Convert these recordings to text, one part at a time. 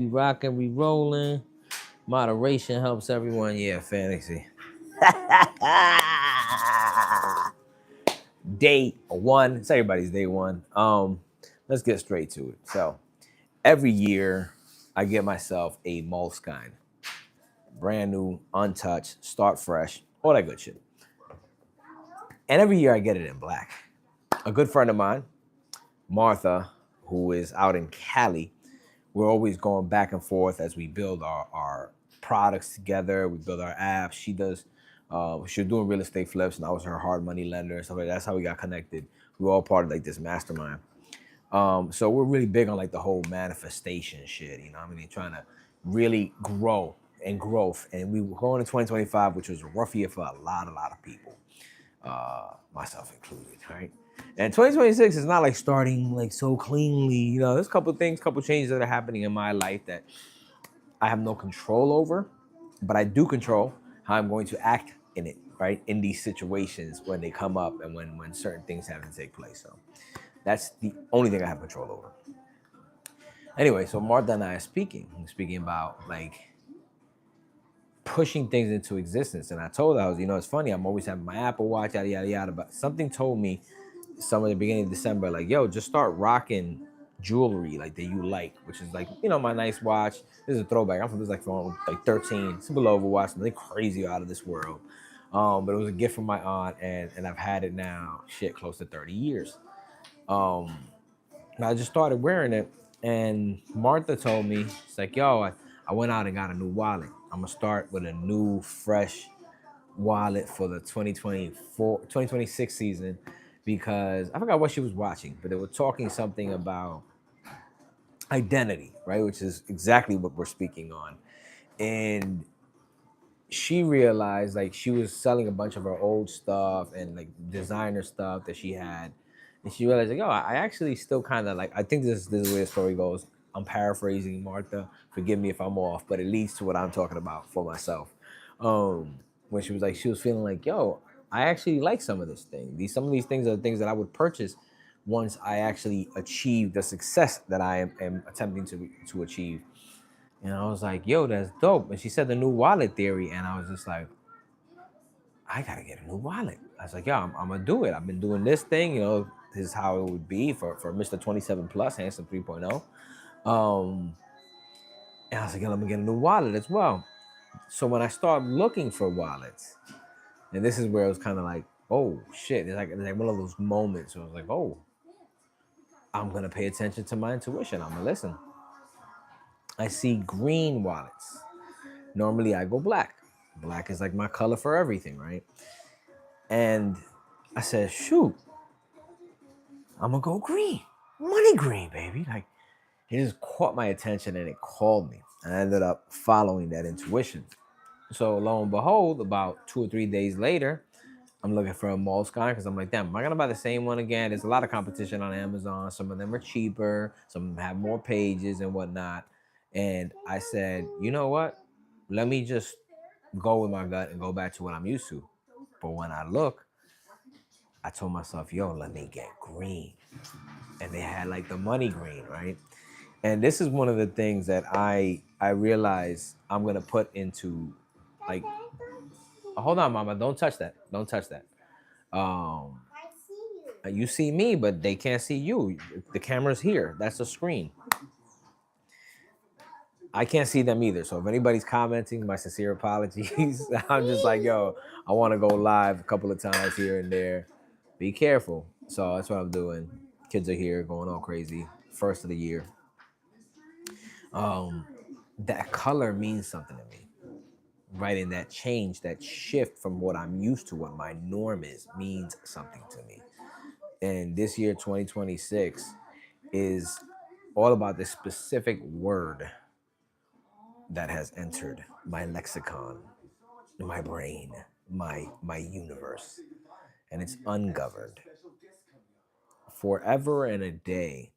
We rocking, we rolling. Moderation helps everyone. Yeah, fantasy. Day one. It's everybody's day one. Let's get straight to it. So every year I get myself a Moleskine. Brand new, untouched, start fresh, all that good shit. And every year I get it in black. A good friend of mine, Martha, who is out in Cali, we're always going back and forth as we build our products together. We build our apps. She was doing real estate flips, and I was her hard money lender and stuff like that. That's how we got connected. We were all part of like this mastermind. So we're really big on like the whole manifestation shit. You know what I mean? Trying to really grow and growth. And we were going to 2025, which was a rough year for a lot of people, myself included, right? And 2026 is not like starting like so cleanly. You know, there's a couple things, couple changes that are happening in my life that I have no control over, but I do control how I'm going to act in it, right? In these situations when they come up and when certain things have to take place. So that's the only thing I have control over. Anyway, so Martha and I are speaking about like pushing things into existence. And I told her, it's funny, I'm always having my Apple Watch, yada, yada, yada. But something told me somewhere at the beginning of December, like, yo, just start rocking jewelry like that you like, which is like, my nice watch. This is a throwback. I'm from this like from like 13. It's a below watch, nothing crazy out of this world. But it was a gift from my aunt, and I've had it now, close to 30 years. Um, I just started wearing it, and Martha told me, it's like, yo, I went out and got a new wallet. I'm gonna start with a new, fresh wallet for the 2026 season because I forgot what she was watching, but they were talking something about identity, right? Which is exactly what we're speaking on. And she realized like she was selling a bunch of her old stuff and like designer stuff that she had. And she realized like, oh, I actually still kind of like, I think this is where the story goes. I'm paraphrasing Martha. Forgive me if I'm off, but it leads to what I'm talking about for myself. When she was like, she was feeling like, yo, I actually like some of this thing. Some of these things are the things that I would purchase once I actually achieve the success that I am attempting to achieve. And I was like, yo, that's dope. And she said the new wallet theory. And I was just like, I gotta get a new wallet. I was like, yeah, I'm gonna do it. I've been doing this thing, this is how it would be for Mr. 27 Plus, Handsome 3.0. And I was like, yeah, I'm gonna get a new wallet as well. So when I started looking for wallets, and this is where it was kind of like, oh shit, it's like one of those moments where I was like, oh, I'm gonna pay attention to my intuition. I'm gonna listen. I see green wallets. Normally I go black. Black is like my color for everything, right? And I said, shoot, I'm gonna go green. Money green, baby. Like it just caught my attention and it called me. And I ended up following that intuition. So lo and behold, about 2 or 3 days later, I'm looking for a Moleskine because I'm like, damn, am I gonna buy the same one again? There's a lot of competition on Amazon. Some of them are cheaper, some of them have more pages and whatnot. And I said, you know what? Let me just go with my gut and go back to what I'm used to. But when I look, I told myself, yo, let me get green. And they had like the money green, right? And this is one of the things that I realize I'm gonna put into like, hold on, mama, don't touch that. Don't touch that. Um you see me, but they can't see you. The camera's here. That's the screen. I can't see them either. So if anybody's commenting, my sincere apologies. I'm just like, yo, I want to go live a couple of times here and there. Be careful. So that's what I'm doing. Kids are here going all crazy. First of the year. Um, that color means something to me. Right? And that change, that shift from what I'm used to, what my norm is, means something to me. And this year, 2026, is all about this specific word that has entered my lexicon, my brain, my universe, and it's ungoverned. Forever and a day,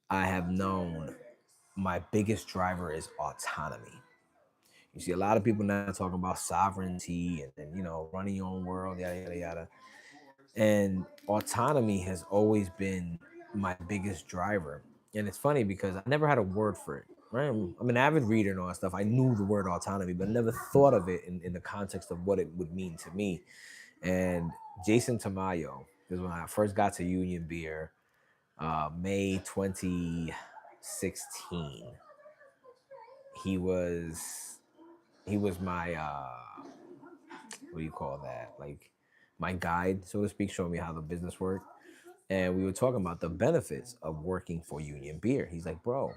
I have known my biggest driver is autonomy. You see a lot of people now talking about sovereignty and running your own world, yada yada yada. And autonomy has always been my biggest driver. And it's funny because I never had a word for it. Right? I'm an avid reader and all that stuff. I knew the word autonomy, but never thought of it in the context of what it would mean to me. And Jason Tamayo is when I first got to Union Beer, May 2016. He was my what do you call that? Like my guide, so to speak, showing me how the business worked. And we were talking about the benefits of working for Union Beer. He's like, bro,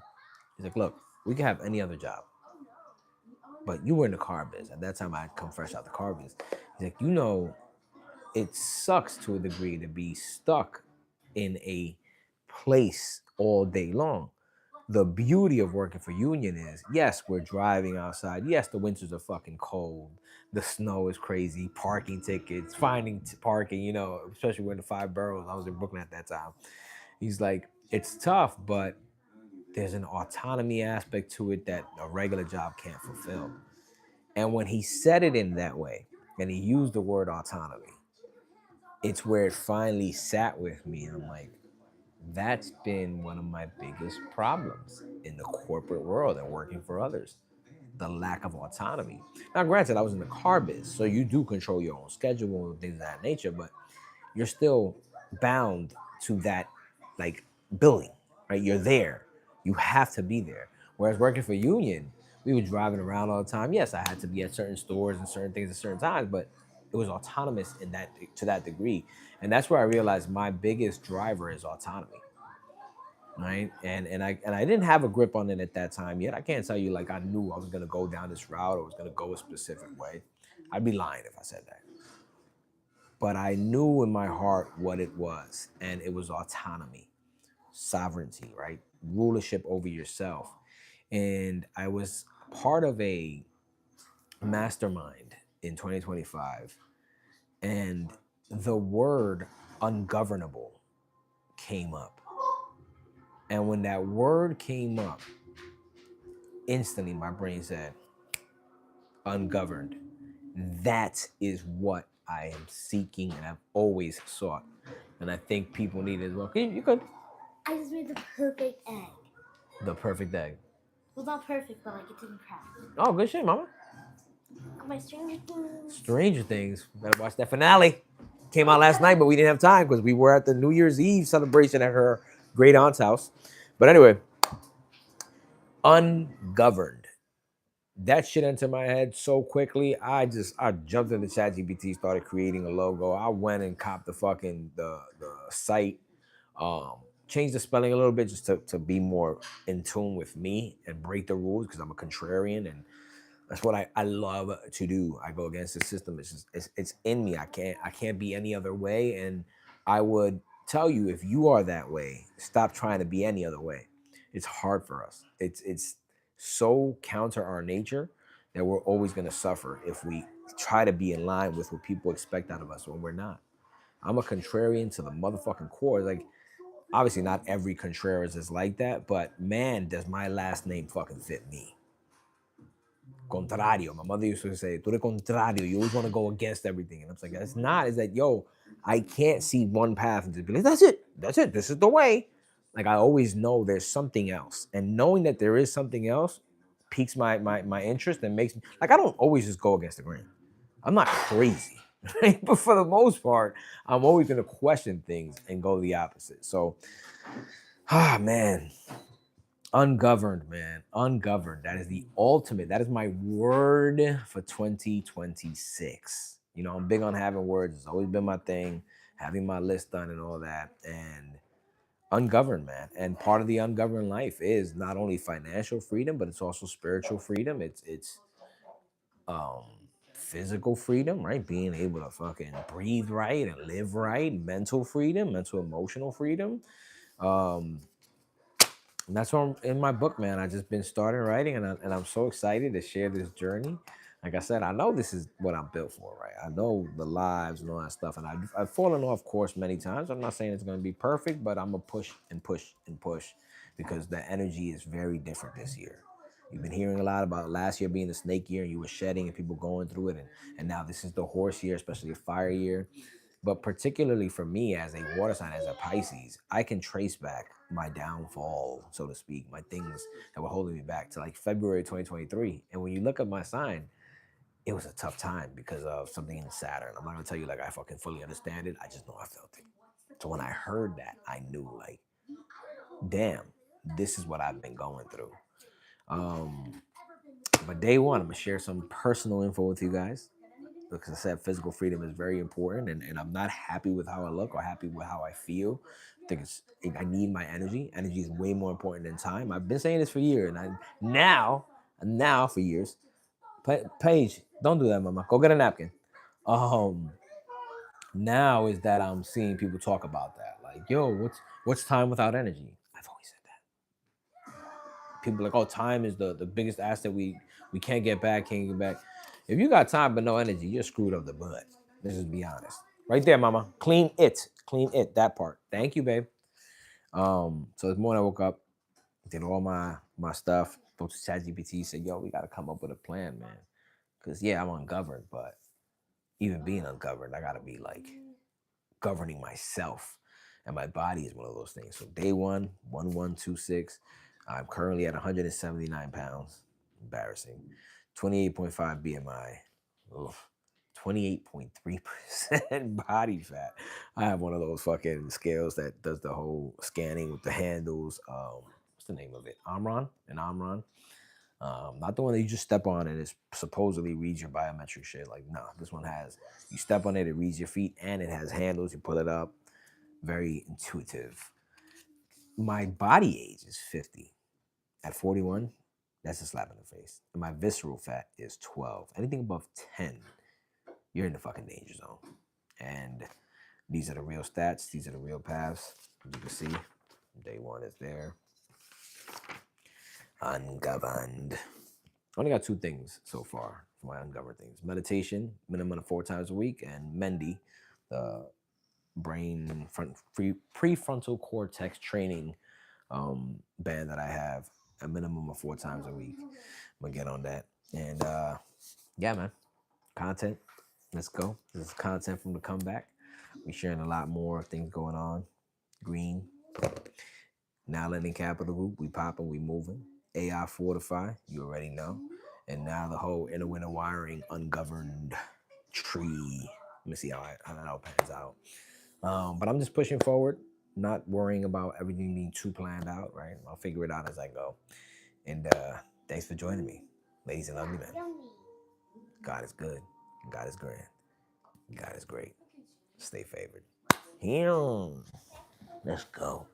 he's like, look, we can have any other job, but you were in the car biz. At that time, I had come fresh out the car biz. He's like, it sucks to a degree to be stuck in a place all day long. The beauty of working for Union is, yes, we're driving outside. Yes, the winters are fucking cold. The snow is crazy. Parking tickets, finding parking, especially when the 5 boroughs. I was in Brooklyn at that time. He's like, it's tough, but there's an autonomy aspect to it that a regular job can't fulfill. And when he said it in that way, and he used the word autonomy, it's where it finally sat with me. And I'm like, that's been one of my biggest problems in the corporate world and working for others, the lack of autonomy. Now, granted, I was in the car biz, so you do control your own schedule and things of that nature, but you're still bound to that, like, billing, right? You're there. You have to be there. Whereas working for Union, we were driving around all the time. Yes, I had to be at certain stores and certain things at certain times, but it was autonomous in that to that degree. And that's where I realized my biggest driver is autonomy. Right. And I didn't have a grip on it at that time yet. I can't tell you like I knew I was gonna go down this route or was gonna go a specific way. I'd be lying if I said that. But I knew in my heart what it was, and it was autonomy, sovereignty, right? Rulership over yourself. And I was part of a mastermind in 2025, and the word ungovernable came up. And when that word came up, instantly my brain said, ungoverned. That is what I am seeking and I've always sought. And I think people need it as well. You could. I just made the perfect egg. The perfect egg. Well, not perfect, but like it didn't crack. Oh, good shit, mama. My Stranger Things. Stranger Things. Better watch that finale. Came out last night, but we didn't have time because we were at the New Year's Eve celebration at her great aunt's house. But anyway, ungoverned. That shit entered my head so quickly. I jumped into ChatGPT, started creating a logo. I went and copped the site, um, changed the spelling a little bit just to be more in tune with me and break the rules because I'm a contrarian and that's what I love to do. I go against the system. It's just it's in me. I can't be any other way. And I would tell you if you are that way, stop trying to be any other way. It's hard for us. It's so counter our nature that we're always gonna suffer if we try to be in line with what people expect out of us when we're not. I'm a contrarian to the motherfucking core. Like obviously not every contrarian is like that, but man, does my last name fucking fit me. Contrario. My mother used to say, tú eres contrario. You always want to go against everything. And I'm like, that's not. It's that, yo, I can't see one path and just be like, that's it. That's it. This is the way. Like, I always know there's something else. And knowing that there is something else piques my interest and makes me, like, I don't always just go against the grain. I'm not crazy. Right? But for the most part, I'm always going to question things and go the opposite. So, man. Ungoverned, man. Ungoverned. That is the ultimate. That is my word for 2026. I'm big on having words. It's always been my thing, having my list done and all that. And ungoverned, man. And part of the ungoverned life is not only financial freedom, but it's also spiritual freedom. It's um physical freedom, right? Being able to fucking breathe right and live right, mental freedom, mental emotional freedom. Um And that's what I'm in my book, man. I just been starting writing, and I'm so excited to share this journey. Like I said, I know this is what I'm built for, right? I know the lives and all that stuff, and I've fallen off course many times. I'm not saying it's going to be perfect, but I'm gonna push and push and push because the energy is very different this year. You've been hearing a lot about last year being the snake year, and you were shedding and people going through it, and now this is the horse year, especially a fire year. But particularly for me as a water sign, as a Pisces, I can trace back my downfall, so to speak, my things that were holding me back to like February 2023. And when you look at my sign, it was a tough time because of something in Saturn. I'm not gonna tell you like I fucking fully understand it. I just know I felt it. So when I heard that, I knew like, damn, this is what I've been going through. Um, but day one, I'm gonna share some personal info with you guys. Because I said physical freedom is very important, and I'm not happy with how I look or happy with how I feel. I need my energy. Energy is way more important than time. I've been saying this for years, and now for years. Paige, don't do that, mama. Go get a napkin. Um, Now is that I'm seeing people talk about that. Like, yo, what's time without energy? I've always said that. People are like, oh, time is the biggest asset we can't get back, can't get back. If you got time but no energy, you're screwed up the butt. Let's just be honest. Right there, mama. Clean it. Clean it. That part. Thank you, babe. So this morning I woke up, did all my stuff, spoke to ChatGPT, said, yo, we gotta come up with a plan, man. Cause yeah, I'm ungoverned, but even being ungoverned, I gotta be like governing myself. And my body is one of those things. So day one, 1126. I'm currently at 179 pounds. Embarrassing. 28.5 BMI. Oof. 28.3% body fat. I have one of those fucking scales that does the whole scanning with the handles. What's the name of it? Omron? An Omron. Not the one that you just step on and it supposedly reads your biometric shit. Like, no, this one has, you step on it, it reads your feet, and it has handles. You pull it up. Very intuitive. My body age is 50. At 41, that's a slap in the face. And my visceral fat is 12. Anything above 10, you're in the fucking danger zone. And these are the real stats. These are the real paths. As you can see, day one is there. Ungoverned. I only got 2 things so far for my ungoverned things. Meditation, minimum of 4 times a week, and Mendy, the brain prefrontal cortex training band that I have, a minimum of 4 times a week. I'm gonna get on that. And yeah, man, content. Let's go. This is content from the comeback. We sharing a lot more things going on. Green. Now Lending Capital Group, we popping, we moving. AI Fortify, you already know. And now the whole inner winter wiring ungoverned tree. Let me see how that all pans out. But I'm just pushing forward, not worrying about everything being too planned out, right? I'll figure it out as I go. And thanks for joining me, ladies and ugly men. God is good. God is grand. God is great. Stay favored. Let's go.